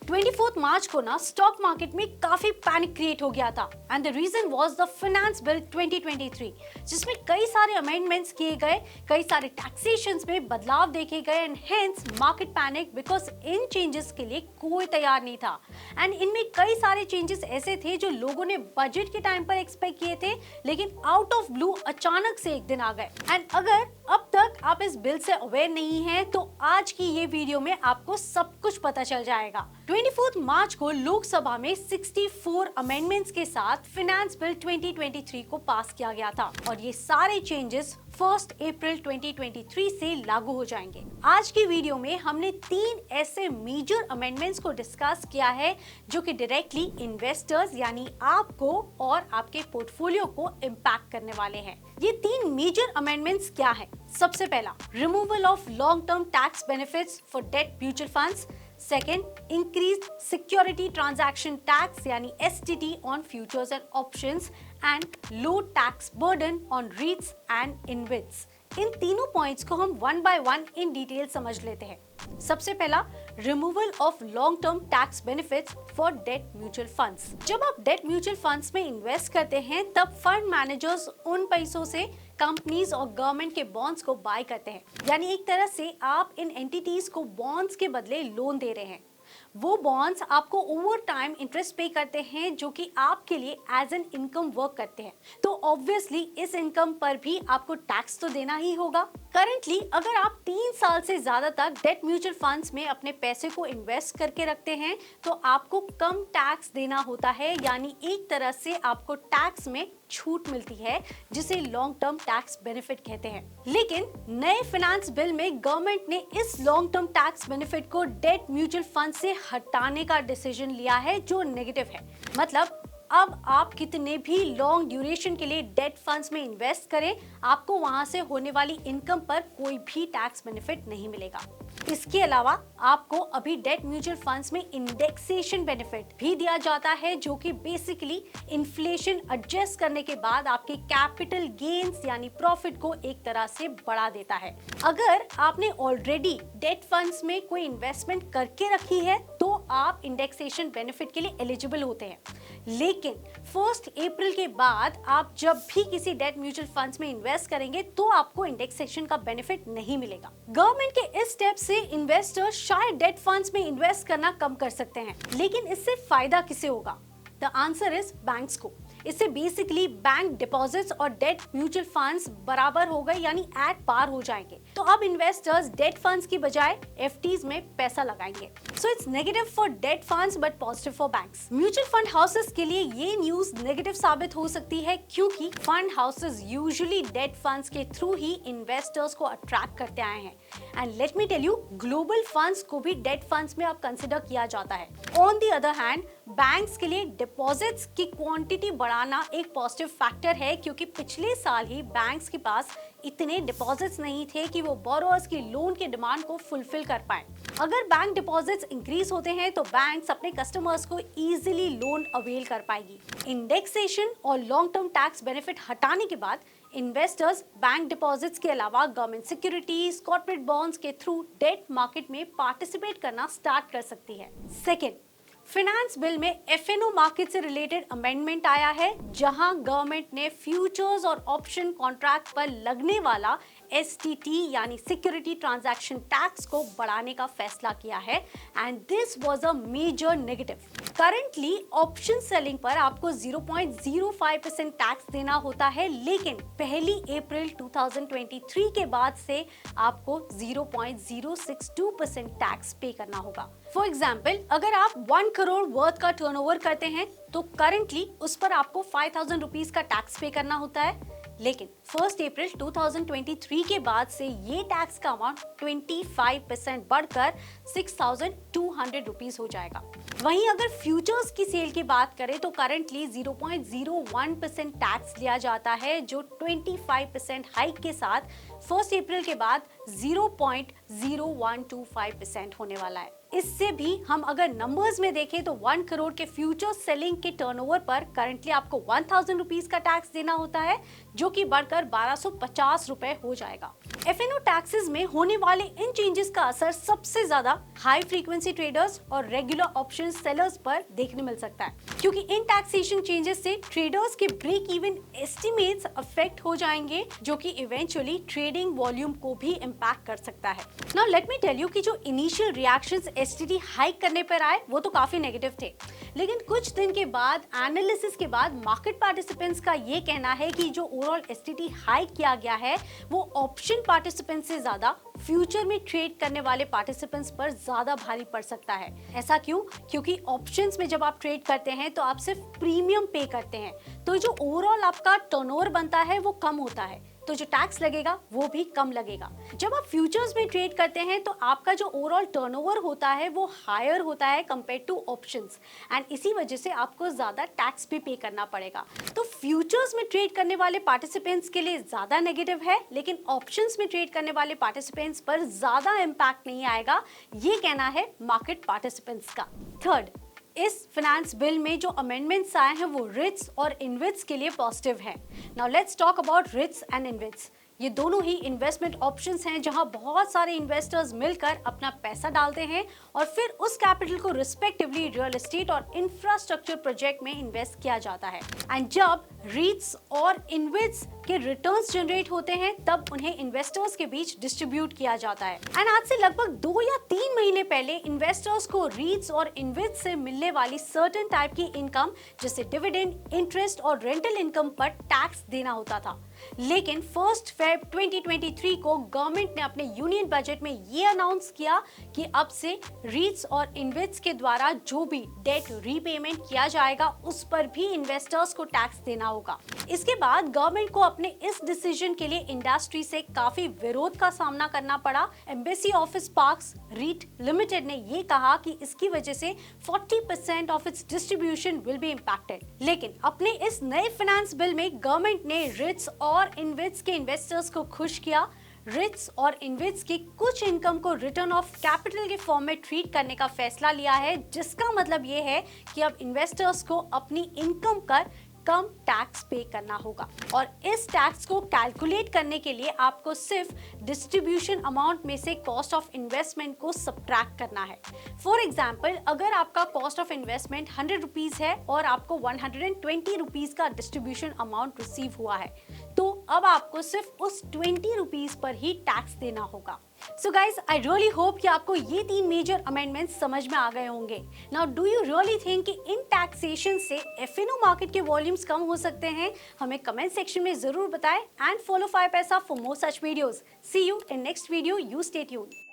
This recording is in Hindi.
24 मार्च को ना स्टॉक मार्केट में काफी पैनिक क्रिएट हो गया था and the reason was the finance bill 2023 जिसमें कई सारे अमेंडमेंट्स किए गए, कई सारे टैक्सेशंस में बदलाव देखे गए and hence market panic because in changes के लिए कोई तैयार नहीं था एंड इनमें कई सारे चेंजेस ऐसे थे जो लोगों ने बजट के टाइम पर एक्सपेक्ट किए थे लेकिन आउट ऑफ ब्लू अचानक से एक दिन आ गए। एंड अगर अब तक आप इस बिल से अवेयर नहीं हैं तो आज की ये वीडियो में आपको सब कुछ पता चल जाएगा। 24 मार्च को लोकसभा में 64 अमेंडमेंट्स के साथ फाइनेंस बिल 2023 को पास किया गया था और ये सारे चेंजेस 1 अप्रैल 2023 से लागू हो जाएंगे। आज की वीडियो में हमने 3 ऐसे मेजर अमेंडमेंट्स को डिस्कस किया है जो कि डायरेक्टली इन्वेस्टर्स यानी आपको और आपके पोर्टफोलियो को इम्पैक्ट करने वाले हैं। ये 3 मेजर अमेंडमेंट्स क्या है? सबसे पहला, removal of long term tax benefits for debt mutual funds. Second, increased security transaction tax यानी STT on futures and options and low tax burden on REITs and InvITs। इन तीनों पॉइंट्स को हम one by one in detail समझ लेते हैं। सबसे पहला, removal of long term tax benefits for debt mutual funds. जब आप डेट म्यूचुअल फंड्स में इन्वेस्ट करते हैं तब फंड मैनेजर्स उन पैसों से कंपनीज और गवर्नमेंट के बॉन्ड्स को बाय करते हैं, यानी एक तरह से आप इन एंटिटीज को बॉन्ड्स के बदले लोन दे रहे हैं। वो बॉन्ड्स आपको ओवर टाइम इंटरेस्ट पे करते हैं जो कि आपके लिए एज एन इनकम वर्क करते हैं, तो ऑब्वियसली इस इनकम पर भी आपको टैक्स तो देना ही होगा। करंटली अगर आप 3 साल से ज्यादा तक डेट म्यूचुअल फंड्स में अपने पैसे को इन्वेस्ट करके रखते हैं तो आपको कम टैक्स देना होता है, यानी एक तरह से आपको टैक्स में छूट मिलती है जिसे लॉन्ग टर्म टैक्स बेनिफिट कहते हैं। लेकिन नए फाइनेंस बिल में गवर्नमेंट ने इस लॉन्ग टर्म टैक्स बेनिफिट को डेट म्यूचुअल फंड से हटाने का डिसीजन लिया है जो नेगेटिव है। मतलब अब आप कितने भी लॉन्ग ड्यूरेशन के लिए डेट फंड्स में इन्वेस्ट करें, आपको वहां से होने वाली इनकम पर कोई भी टैक्स बेनिफिट नहीं मिलेगा। इसके अलावा आपको अभी डेट म्यूचुअल फंड्स में इंडेक्सेशन बेनिफिट भी दिया जाता है जो कि बेसिकली इन्फ्लेशन एडजस्ट करने के बाद आपके कैपिटल गेन्स यानी प्रॉफिट को एक तरह से बढ़ा देता है। अगर आपने ऑलरेडी डेट फंड्स में कोई इन्वेस्टमेंट करके रखी है तो आप इंडेक्सेशन बेनिफिट के लिए एलिजिबल होते हैं, लेकिन 1 अप्रैल के बाद आप जब भी किसी डेट म्यूचुअल फंड्स में इन्वेस्ट करेंगे तो आपको इंडेक्सेशन का बेनिफिट नहीं मिलेगा। गवर्नमेंट के इस स्टेप से इन्वेस्टर्स शायद डेट फंड्स में इन्वेस्ट करना कम कर सकते हैं, लेकिन इससे फायदा किसे होगा? द आंसर इज बैंक्स को। इससे बेसिकली बैंक डिपॉजिट्स और डेट म्यूचुअल फंड्स बराबर हो गए, यानी एट पार हो जाएंगे। तो अब इन्वेस्टर्स डेट फंड्स की बजाय एफडीज में पैसा लगाएंगे। So it's negative for date funds but positive for banks. Mutual fund houses के लिए ये न्यूज नेगेटिव साबित हो सकती है क्योंकि fund houses usually debt funds के थ्रू ही इन्वेस्टर्स को अट्रैक्ट करते आए हैं and let me tell you, global funds को भी डेट फंड्स में अब कंसिडर किया जाता है। On the other hand banks के लिए डिपॉजिट्स की क्वांटिटी बढ़ाना एक पॉजिटिव फैक्टर है क्योंकि पिछले साल ही बैंक्स के पास इतने डिपॉजिट्स नहीं थे कि वो बोरोअर्स की लोन के डिमांड को फुलफिल कर पाए। अगर बैंक डिपॉजिट्स इंक्रीज होते हैं तो बैंक्स अपने कस्टमर्स को इजीली लोन अवेल कर पाएगी। इंडेक्सेशन और लॉन्ग टर्म टैक्स बेनिफिट हटाने के बाद इन्वेस्टर्स बैंक डिपॉजिट्स के अलावा गवर्नमेंट सिक्योरिटीज, कॉर्पोरेट बॉन्ड्स के थ्रू डेट मार्केट में पार्टिसिपेट करना स्टार्ट कर सकती है। सेकेंड, फाइनेंस बिल में एफएनओ मार्केट से रिलेटेड अमेंडमेंट आया है जहां गवर्नमेंट ने फ्यूचर्स और ऑप्शन कॉन्ट्रैक्ट पर लगने वाला एसटीटी यानी सिक्योरिटी ट्रांजैक्शन टैक्स को बढ़ाने का फैसला किया है and this was a major negative. Currently option selling पर आपको 0.05% टैक्स देना होता है, लेकिन 1 अप्रैल 2023 के बाद से आपको 0.062% टैक्स पे करना होगा। फॉर एग्जाम्पल, अगर आप 1 करोड़ वर्थ का टर्नओवर करते हैं तो करंटली उस पर आपको 5,000 रुपीज का टैक्स पे करना होता है, लेकिन 1 अप्रैल 2023 के बाद से ये टैक्स का अमाउंट 25% बढ़कर 6,200 रुपीज हो जाएगा। वहीं अगर फ्यूचर्स की सेल की बात करें तो करंटली 0.01% टैक्स लिया जाता है जो 25% हाइक के साथ 1 अप्रैल के बाद 0.0125% होने वाला है। इससे भी हम अगर नंबर्स में देखें तो 1 करोड़ के फ्यूचर सेलिंग के टर्नओवर पर करंटली आपको 1,000 रुपीज का टैक्स देना होता है जो कि बढ़कर 1,250 रुपए हो जाएगा। एफएनओ टैक्सेस में होने वाले इन चेंजेस का असर सबसे ज्यादा हाई फ्रीक्वेंसी ट्रेडर्स और रेगुलर ऑप्शन सेलर्स पर देखने मिल सकता है, क्योंकि इन टैक्सेशन चेंजेस से ट्रेडर्स के ब्रेक इवन एस्टिमेट्स अफेक्ट हो जाएंगे, जो कि इवेंचुअली ट्रेडिंग वॉल्यूम को भी इम्पैक्ट कर सकता है। Now let me tell you कि जो इनिशियल रिएक्शंस एसटीटी हाइक करने पर आए वो तो काफी नेगेटिव थे, लेकिन कुछ दिन के बाद एनालिसिस के बाद मार्केट पार्टिसिपेंट्स का ये कहना है कि जो ओवरऑल एसटीटी हाइक किया गया है वो ऑप्शन पार्टिसिपेंट्स से ज्यादा फ्यूचर में ट्रेड करने वाले पार्टिसिपेंट्स पर ज्यादा भारी पड़ सकता है। ऐसा क्यों? क्योंकि ऑप्शंस में जब आप ट्रेड करते हैं तो आप सिर्फ प्रीमियम पे करते हैं, तो जो ओवरऑल आपका टर्नओवर बनता है वो कम होता है, तो जो टैक्स लगेगा वो भी कम लगेगा। जब आप फ्यूचर्स में ट्रेड करते हैं तो आपका जो ओवरऑल टर्नओवर होता है वो हायर होता है कंपेयर टू ऑप्शंस, एंड इसी वजह से आपको ज्यादा टैक्स भी पे करना पड़ेगा। तो फ्यूचर्स में ट्रेड करने वाले पार्टिसिपेंट्स के लिए ज्यादा नेगेटिव है, लेकिन ऑप्शंस में ट्रेड करने वाले पार्टिसिपेंट्स पर ज्यादा इम्पैक्ट नहीं आएगा, ये कहना है मार्केट पार्टिसिपेंट्स का। थर्ड, इस फाइनेंस बिल में जो अमेंडमेंट्स आए हैं वो रिट्स और इनविट्स के लिए पॉजिटिव है। Now let's talk about REITs and InvITs. ये दोनों ही इन्वेस्टमेंट ऑप्शंस हैं जहां बहुत सारे इन्वेस्टर्स मिलकर अपना पैसा डालते हैं और फिर उस कैपिटल को रिस्पेक्टिवली रियल एस्टेट और इंफ्रास्ट्रक्चर प्रोजेक्ट में इन्वेस्ट किया जाता है। एंड जब रीट्स और इनविट्स के रिटर्न्स जनरेट होते हैं तब उन्हें इन्वेस्टर्स के बीच डिस्ट्रीब्यूट किया जाता है। एंड आज से लगभग 2 या 3 महीने पहले इन्वेस्टर्स को रीट्स और इनविट्स से मिलने वाली सर्टेन टाइप की इनकम जैसे डिविडेंड, इंटरेस्ट और रेंटल इनकम पर टैक्स देना होता था, लेकिन 1 फेब 2023 को गवर्नमेंट ने अपने यूनियन बजट में ये अनाउंस किया कि अब से रीट्स और इनविट्स के द्वारा जो भी डेट रीपेमेंट किया जाएगा उस पर भी इन्वेस्टर्स को टैक्स देना होगा। इसके बाद गवर्नमेंट को अपने इस डिसीजन के लिए इंडस्ट्री से काफी विरोध का सामना करना पड़ा। Embassy Office Parks REIT Limited ने ये कहा कि इसकी वजह से 40% of its distribution will be impacted, लेकिन अपने इस नए फाइनेंस बिल में गवर्नमेंट ने रिट्स और इनविट्स के इन्वेस्टर्स को खुश किया। रिट्स और इनविट्स की कुछ इनकम को रिटर्न ऑफ कैपिटल के फॉर्म में ट्रीट करने का फैसला लिया है, जिसका मतलब ये है कि अब इन्वेस्टर्स को अपनी इनकम पर कम टैक्स पे करना होगा, और इस टैक्स को कैलकुलेट करने के लिए आपको सिर्फ डिस्ट्रीब्यूशन अमाउंट में से कॉस्ट ऑफ इन्वेस्टमेंट को सब्ट्रैक्ट करना है। फॉर एग्जाम्पल, अगर आपका कॉस्ट ऑफ इन्वेस्टमेंट 100 रुपीज है और आपको 120 रुपीज का डिस्ट्रीब्यूशन अमाउंट रिसीव हुआ है, तो अब आपको सिर्फ उस 20 रुपीज पर ही टैक्स देना होगा। So guys, I really hope कि आपको ये 3 मेजर अमेंडमेंट्स समझ में आ गए होंगे। Now, do you really think कि इन टैक्सेशन से एफएनओ मार्केट के वॉल्यूम्स कम हो सकते हैं? हमें कमेंट सेक्शन में जरूर बताएं, and follow 5paisa for more such videos. See you in next video. You stay tuned.